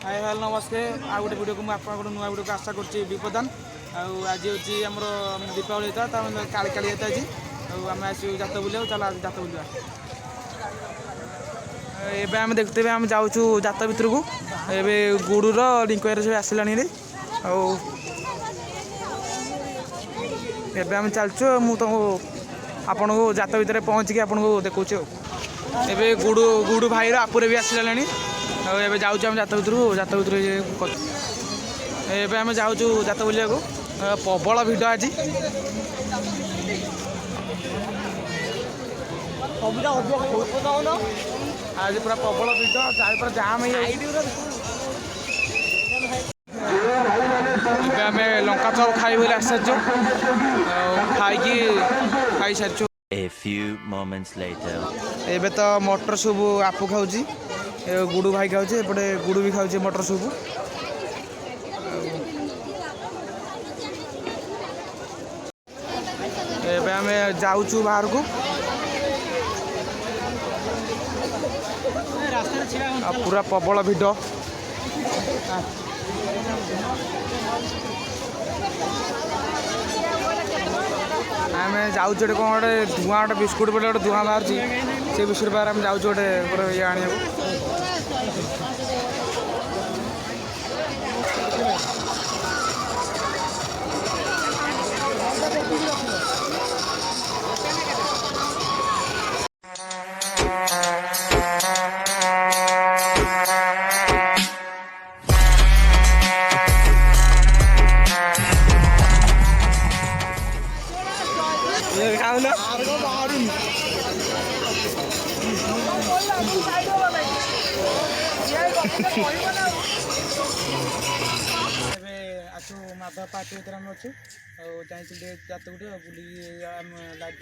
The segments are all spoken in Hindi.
हाय हेलो नमस्ते आ गोटे वीडियो को मुझे नुआ वीडियो को आशा करुँच विप्रदान आज हूँ आम दीपावली होता काली काली होता आज आम आसू जात बुलिया चल आज जात बुलिया एबे आम देखते आम जाऊँ जात भितर को ए गुड़ूर रिंकुर सब आसला एबे आम चलचु तुमको आपन को जात भितर पहुँचिकी आपन को देखा एबे गुडू गुडू भाई आपुरे भी आसला एबे जाऊँ आम जात भितर एबे आम जाऊँ जात बुलिया को प्रबल भिड़ आज आज पूरा प्रबल भिड़ चार जाम आम लंका चप खाई बोले आसार खाई सारी A few moments later. एबे तो मटर सूप आपू खाऊँ गुडू भाई खाऊँ एपटे गुडू भी खाऊँ मटर सूप एबे आम जाऊँ बाहर को पूरा प्रबल भिड़ आम जाऊँ कौन गोटे धूआं गोटे बिस्कुट बोले गोटे धूआं बाहर से बिस्कुट बाहर आम जाऊँ गोटे ये आने आसु माधव पार्टी भर आम अच्छे चाहिए जात गुटे बुल लाइट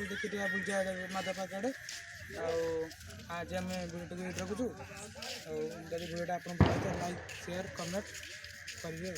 देखी बुझा माधव पार्क आड़े आज आम भिडियो रखुचु जब भिडियोटा आप लाइक शेयर कमेंट करेंगे।